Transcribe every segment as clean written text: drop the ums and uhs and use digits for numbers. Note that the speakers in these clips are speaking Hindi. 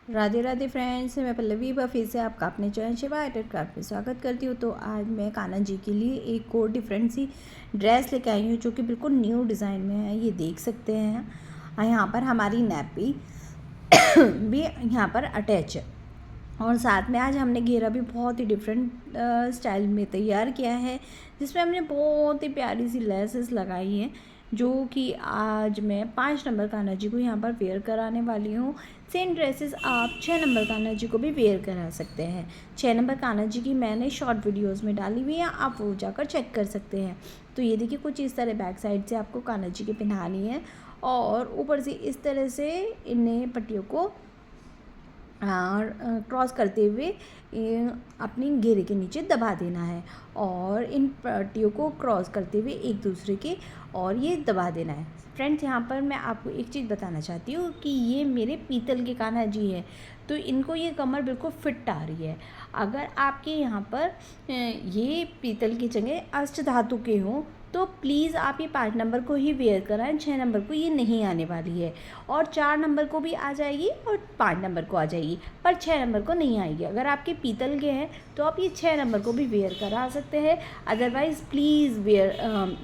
राधे राधे फ्रेंड्स, मैं पल्लवी फिर से आपका अपने चैनल शिवा आर्ट क्राफ्ट में स्वागत करती हूँ। तो आज मैं कान्हा जी के लिए एक और डिफरेंट सी ड्रेस लेके आई हूँ जो कि बिल्कुल न्यू डिज़ाइन में है। ये देख सकते हैं। यहाँ पर हमारी नैपी भी यहाँ पर अटैच है और साथ में आज हमने घेरा भी बहुत ही डिफरेंट स्टाइल में तैयार किया है, जिसमें हमने बहुत ही प्यारी सी लेसेस लगाई हैं जो कि आज मैं 5 नंबर कान्हा जी को यहाँ पर वेयर कराने वाली हूँ। सेम ड्रेसेस आप 6 नंबर कान्हा जी को भी वेयर करा सकते हैं। 6 नंबर कान्हा जी की मैंने शॉर्ट वीडियोस में डाली हुई है, आप वो जाकर चेक कर सकते हैं। तो ये देखिए, कुछ इस तरह बैक साइड से आपको कान्हा जी की पहनानी है और ऊपर से इस तरह से इन्हें पट्टियों को क्रॉस करते हुए अपनी घेरे के नीचे दबा देना है और इन पट्टियों को क्रॉस करते हुए एक दूसरे के और ये दबा देना है। फ्रेंड्स, यहाँ पर मैं आपको एक चीज़ बताना चाहती हूँ कि ये मेरे पीतल के कान्हा जी हैं, तो इनको ये कमर बिल्कुल फिट आ रही है। अगर आपके यहाँ पर ये पीतल की जगह अष्ट धातु के हों तो प्लीज़ आप ये 5 नंबर को ही वेयर कराएं। 6 नंबर को ये नहीं आने वाली है और 4 नंबर को भी आ जाएगी और 5 नंबर को आ जाएगी, पर 6 नंबर को नहीं आएगी। अगर आपके पीतल के हैं तो आप ये 6 नंबर को भी वेयर करा सकते हैं, अदरवाइज़ प्लीज़ वेयर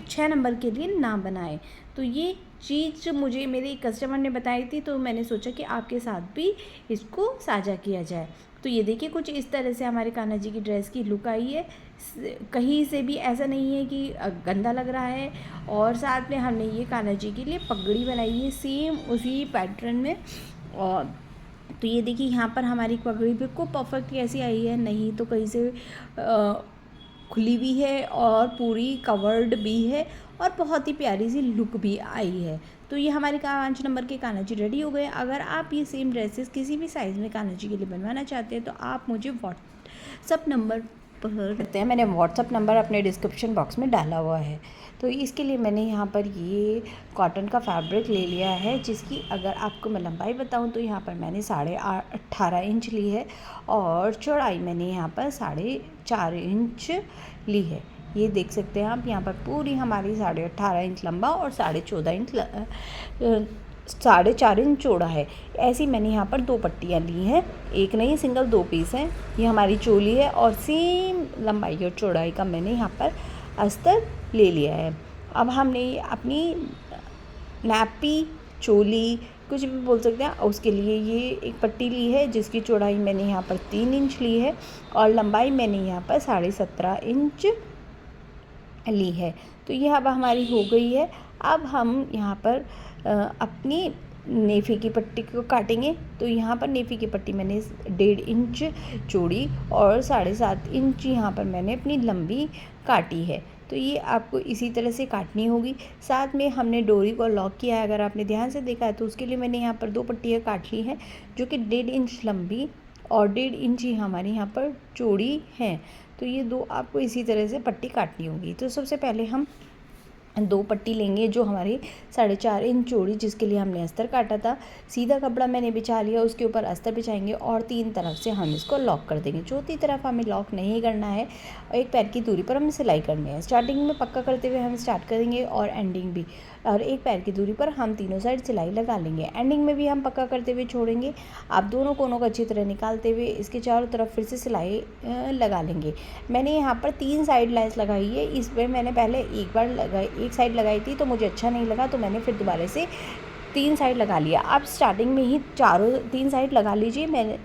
6 नंबर के लिए ना बनाएं। तो ये चीज़ मुझे मेरे कस्टमर ने बताई थी, तो मैंने सोचा कि आपके साथ भी इसको साझा किया जाए। तो ये देखिए, कुछ इस तरह से हमारे कान्हा जी की ड्रेस की लुक आई है। कहीं से भी ऐसा नहीं है कि गंदा लग रहा है। और साथ में हमने ये कान्हा जी के लिए पगड़ी बनाई है सेम उसी पैटर्न में। और तो ये देखिए, यहाँ पर हमारी पगड़ी बिल्कुल परफेक्ट कैसी आई है, नहीं तो कहीं से खुली भी है और पूरी कवर्ड भी है और बहुत ही प्यारी सी लुक भी आई है। तो ये हमारे 5 नंबर के कान्हा जी रेडी हो गए। अगर आप ये सेम ड्रेसेस किसी भी साइज़ में कान्हा जी के लिए बनवाना चाहते हैं तो आप मुझे व्हाट्सअप नंबर पर करते हैं। मैंने व्हाट्सअप नंबर अपने डिस्क्रिप्शन बॉक्स में डाला हुआ है। तो इसके लिए मैंने यहाँ पर ये कॉटन का फैब्रिक ले लिया है, जिसकी अगर आपको मैं लंबाई बताऊँ तो यहाँ पर मैंने 18.5 इंच ली है और चौड़ाई मैंने यहाँ पर 4.5 इंच ली है। ये देख सकते हैं आप, यहाँ पर पूरी हमारी 18.5 इंच लंबा और 4.5 इंच चौड़ा है। ऐसी मैंने यहाँ पर 2 पट्टियाँ ली हैं, एक नहीं सिंगल 2 पीस हैं। ये हमारी चोली है और सेम लंबाई और चौड़ाई का मैंने यहाँ पर अस्तर ले लिया है। अब हमने अपनी नैपी, चोली, कुछ भी बोल सकते हैं, उसके लिए ये एक पट्टी ली है जिसकी चौड़ाई मैंने यहाँ पर 3 इंच ली है और लंबाई मैंने यहाँ पर 17.5 इंच ली है। तो ये अब हमारी हो गई है। अब हम यहाँ पर अपनी नेफी की पट्टी को काटेंगे। तो यहाँ पर नेफी की पट्टी मैंने 1.5 इंच चौड़ी और 7.5 इंच यहाँ पर मैंने अपनी लंबी काटी है। तो ये आपको इसी तरह से काटनी होगी। साथ में हमने डोरी को लॉक किया है, अगर आपने ध्यान से देखा है तो उसके लिए मैंने यहाँ पर 2 पट्टियाँ काट ली हैं जो कि 1.5 इंच लंबी और 1.5 इंच ही हमारी यहाँ पर चौड़ी हैं। तो ये 2 आपको इसी तरह से पट्टी काटनी होगी। तो सबसे पहले हम 2 पट्टी लेंगे जो हमारी 4.5 इंच चौड़ी, जिसके लिए हमने अस्तर काटा था। सीधा कपड़ा मैंने बिछा लिया, उसके ऊपर अस्तर बिछाएंगे और 3 तरफ से हम इसको लॉक कर देंगे। चौथी तरफ हमें लॉक नहीं करना है, एक पैर की दूरी पर हमें सिलाई करनी है। स्टार्टिंग में पक्का करते हुए हम स्टार्ट करेंगे और एंडिंग भी, और एक पैर की दूरी पर हम तीनों साइड सिलाई लगा लेंगे। एंडिंग में भी हम पक्का करते हुए छोड़ेंगे। आप दोनों कोनों को अच्छी तरह निकालते हुए इसके चारों तरफ फिर से सिलाई लगा लेंगे। मैंने यहाँ पर 3 साइड लेस लगाई है। इस पर मैंने पहले एक साइड लगाई थी तो मुझे अच्छा नहीं लगा, तो मैंने फिर दोबारा से 3 साइड लगा लिया। आप स्टार्टिंग में ही 3 साइड लगा लीजिए। मैंने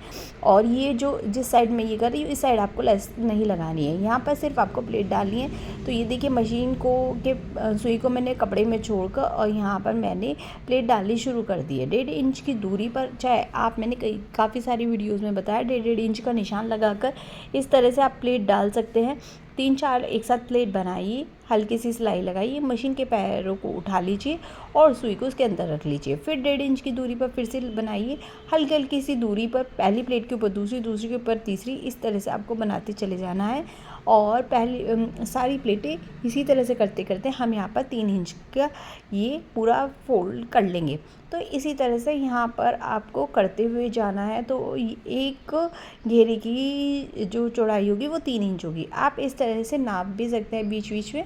और ये जो जिस साइड में ये कर रही हूँ, इस साइड आपको लेस नहीं लगानी है, यहाँ पर सिर्फ आपको प्लेट डालनी है। तो ये देखिए, मशीन को के सुई को मैंने कपड़े में छोड़कर और यहाँ पर मैंने प्लेट डालनी शुरू कर दी है। 1.5 इंच की दूरी पर, चाहे आप, मैंने काफ़ी सारी वीडियोज़ में बताया, 1.5 इंच का निशान लगाकर इस तरह से आप प्लेट डाल सकते हैं। 3-4 एक साथ प्लेट बनाइए, हल्की सी सिलाई लगाइए, मशीन के पैरों को उठा लीजिए और सुई को उसके अंदर रख लीजिए। फिर 1.5 इंच की दूरी पर फिर से बनाइए, हल्की हल्की सी दूरी पर, पहली प्लेट के ऊपर दूसरी, दूसरी के ऊपर तीसरी, इस तरह से आपको बनाते चले जाना है। और पहली सारी प्लेटें इसी तरह से करते करते हम यहाँ पर 3 इंच का ये पूरा फोल्ड कर लेंगे। तो इसी तरह से यहाँ पर आपको करते हुए जाना है। तो एक घेरे की जो चौड़ाई होगी वो 3 इंच होगी। आप इस तरह से नाप भी सकते हैं बीच बीच में।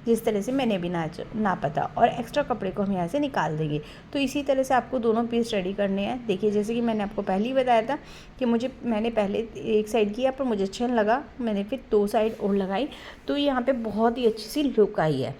जिस तरह से मैंने भी नापा था, और एक्स्ट्रा कपड़े को हम यहाँ से निकाल देंगे। तो इसी तरह से आपको दोनों पीस रेडी करने हैं। देखिए जैसे कि मैंने आपको पहले ही बताया था कि मैंने पहले एक साइड किया, पर मुझे अच्छा लगा, मैंने फिर 2 साइड और लगाई, तो यहाँ पे बहुत ही अच्छी सी लुक आई है।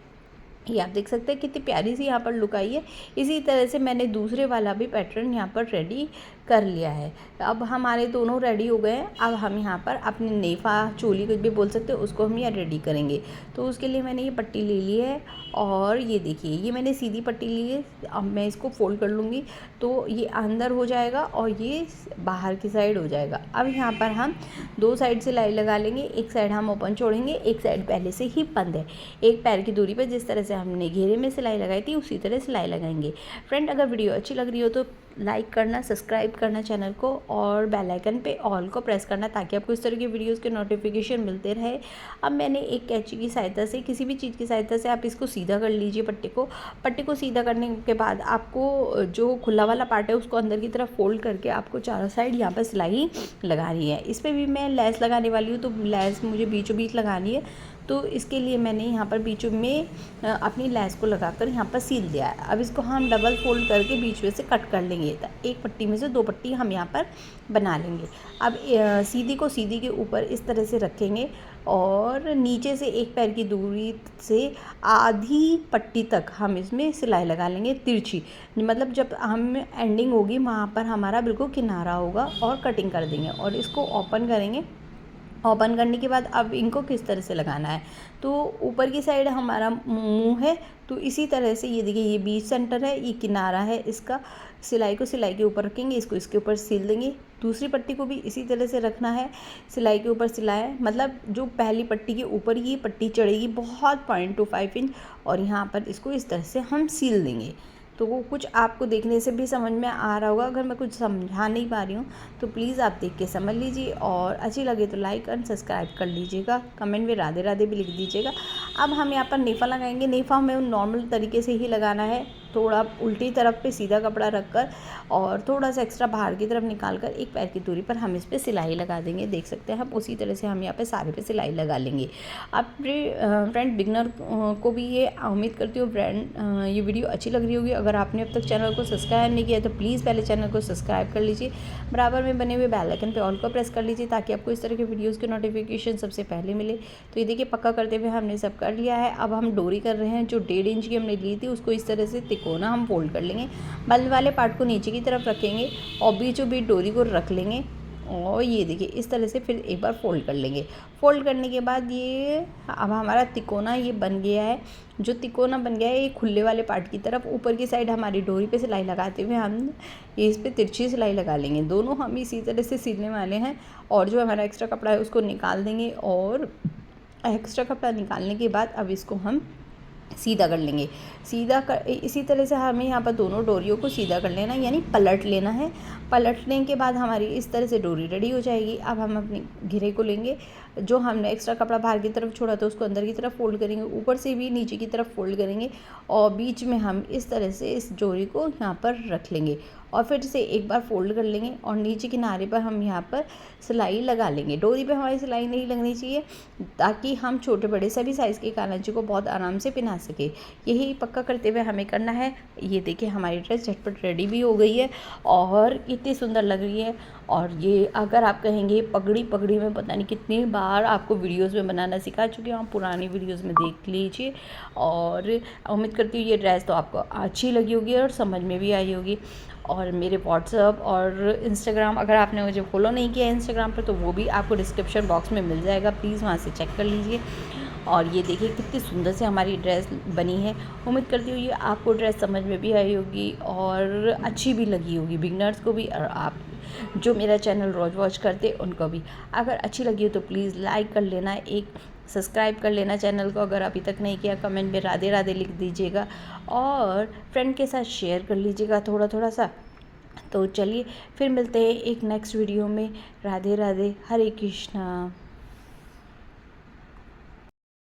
ये आप देख सकते हैं कितनी प्यारी सी यहाँ पर लुक आई है। इसी तरह से मैंने दूसरे वाला भी पैटर्न यहाँ पर रेडी कर लिया है। अब हमारे दोनों रेडी हो गए हैं। अब हम यहाँ पर अपने नेफा, चोली कुछ भी बोल सकते हो, उसको हम यहाँ रेडी करेंगे। तो उसके लिए मैंने ये पट्टी ले ली है, और ये देखिए ये मैंने सीधी पट्टी ली है। अब मैं इसको फोल्ड कर लूँगी तो ये अंदर हो जाएगा और ये बाहर की साइड हो जाएगा। अब यहाँ पर हम 2 साइड सिलाई लगा लेंगे। एक साइड हम ओपन छोड़ेंगे, एक साइड पहले से ही बंद है। एक पैर की दूरी पर जिस तरह से हमने घेरे में सिलाई लगाई थी उसी तरह सिलाई लगाएंगे। फ्रेंड, अगर वीडियो अच्छी लग रही हो तो लाइक करना, सब्सक्राइब करना चैनल को, और बेल आइकन पे ऑल को प्रेस करना, ताकि आपको इस तरह की वीडियोस के नोटिफिकेशन मिलते रहे। अब मैंने एक कैंची की सहायता से, किसी भी चीज़ की सहायता से आप इसको सीधा कर लीजिए। पट्टी को सीधा करने के बाद आपको जो खुला वाला पार्ट है उसको अंदर की तरफ फोल्ड करके आपको चारों साइड यहाँ पर सिलाई लगानी है। इस पर भी मैं लेस लगाने वाली हूँ, तो लेस मुझे बीचों बीच लगानी है। तो इसके लिए मैंने यहाँ पर बीचों में अपनी लेस को लगाकर यहाँ पर सील दिया है। अब इसको हम डबल फोल्ड करके बीच में से कट कर लेंगे। एक पट्टी में से 2 पट्टी हम यहाँ पर बना लेंगे। अब सीधी को सीधी के ऊपर इस तरह से रखेंगे, और नीचे से एक पैर की दूरी से आधी पट्टी तक हम इसमें सिलाई लगा लेंगे तिरछी। मतलब जब हम एंडिंग होगी वहाँ पर हमारा बिल्कुल किनारा होगा, और कटिंग कर देंगे और इसको ओपन करेंगे। ओपन करने के बाद अब इनको किस तरह से लगाना है, तो ऊपर की साइड हमारा मुंह है, तो इसी तरह से ये देखिए ये बीच सेंटर है, ये किनारा है इसका। सिलाई को सिलाई के ऊपर रखेंगे, इसको इसके ऊपर सिल देंगे। दूसरी पट्टी को भी इसी तरह से रखना है, सिलाई के ऊपर सिलाई, मतलब जो पहली पट्टी के ऊपर ये पट्टी चढ़ेगी बहुत 0.25 इंच, और यहाँ पर इसको इस तरह से हम सिल देंगे। तो वो कुछ आपको देखने से भी समझ में आ रहा होगा। अगर मैं कुछ समझा नहीं पा रही हूँ तो प्लीज़ आप देख के समझ लीजिए, और अच्छी लगे तो लाइक एंड सब्सक्राइब कर लीजिएगा। कमेंट में राधे राधे भी लिख दीजिएगा। अब हम यहाँ पर नेफा लगाएंगे। नेफा हमें नॉर्मल तरीके से ही लगाना है, थोड़ा उल्टी तरफ पे सीधा कपड़ा रखकर और थोड़ा सा एक्स्ट्रा बाहर की तरफ निकाल कर एक पैर की दूरी पर हम इस पर सिलाई लगा देंगे। देख सकते हैं हम उसी तरह से हम यहाँ पे सारे पे सिलाई लगा लेंगे। अब फ्रेंड, बिगनर को भी ये उम्मीद करती हूँ फ्रेंड ये वीडियो अच्छी लग रही होगी। अगर आपने अब तक चैनल को सब्सक्राइब नहीं किया तो प्लीज़ पहले चैनल को सब्सक्राइब कर लीजिए। बराबर में बने हुए बेल आइकन पे ऑल को प्रेस कर लीजिए, ताकि आपको इस तरह के वीडियोज़ के नोटिफिकेशन सबसे पहले मिले। तो ये देखिए पक्का करते हुए हमने सब कर लिया है। अब हम डोरी कर रहे हैं। जो 1.5 इंच की हमने ली थी उसको इस तरह से तिकोना हम फोल्ड कर लेंगे। बल वाले पार्ट को नीचे की तरफ रखेंगे और बीचों बीच डोरी को रख लेंगे, और ये देखिए इस तरह से फिर एक बार फोल्ड कर लेंगे। फोल्ड करने के बाद ये अब हमारा तिकोना ये बन गया है। जो तिकोना बन गया है ये खुले वाले पार्ट की तरफ ऊपर की साइड हमारी डोरी पे सिलाई लगाते हुए हम ये इस पर तिरछी सिलाई लगा लेंगे। दोनों हम इसी तरह से सिलने वाले हैं, और जो हमारा एक्स्ट्रा कपड़ा है उसको निकाल देंगे, और एक्स्ट्रा कपड़ा निकालने के बाद अब इसको हम सीधा कर लेंगे। इसी तरह से हमें यहाँ पर दोनों डोरियों को सीधा कर लेना, यानी पलट लेना है। पलटने के बाद हमारी इस तरह से डोरी रेडी हो जाएगी। अब हम अपने घेरे को लेंगे, जो हमने एक्स्ट्रा कपड़ा बाहर की तरफ छोड़ा था उसको अंदर की तरफ फोल्ड करेंगे, ऊपर से भी नीचे की तरफ फोल्ड करेंगे, और बीच में हम इस तरह से इस डोरी को यहाँ पर रख लेंगे, और फिर से एक बार फोल्ड कर लेंगे, और नीचे किनारे पर हम यहाँ पर सिलाई लगा लेंगे। डोरी पे हमारी सिलाई नहीं लगनी चाहिए, ताकि हम छोटे बड़े सभी साइज़ के कानाजी को बहुत आराम से पहना सके। यही पक्का करते हुए हमें करना है। ये देखिए हमारी ड्रेस झटपट रेडी भी हो गई है, और इतनी सुंदर लग रही है। और ये अगर आप कहेंगे पगड़ी में पता नहीं कितनी बार आपको वीडियोस में बनाना सिखा चुकी हूँ, आप पुरानी वीडियोस में देख लीजिए। और उम्मीद करती हूँ ये ड्रेस तो आपको अच्छी लगी होगी और समझ में भी आई होगी। और मेरे व्हाट्सअप और इंस्टाग्राम, अगर आपने मुझे फॉलो नहीं किया है इंस्टाग्राम पर, तो वो भी आपको डिस्क्रिप्शन बॉक्स में मिल जाएगा, प्लीज़ वहाँ से चेक कर लीजिए। और ये देखिए कितनी सुंदर से हमारी ड्रेस बनी है। उम्मीद करती हूँ ये आपको ड्रेस समझ में भी आई होगी और अच्छी भी लगी होगी, बिगनर्स को भी, और आप जो मेरा चैनल रोज़ वॉच करते उनको भी। अगर अच्छी लगी हो तो प्लीज़ लाइक कर लेना, एक सब्सक्राइब कर लेना चैनल को अगर अभी तक नहीं किया। कमेंट में राधे राधे लिख दीजिएगा, और फ्रेंड के साथ शेयर कर लीजिएगा थोड़ा सा। तो चलिए फिर मिलते हैं एक नेक्स्ट वीडियो में। राधे राधे, हरे कृष्णा।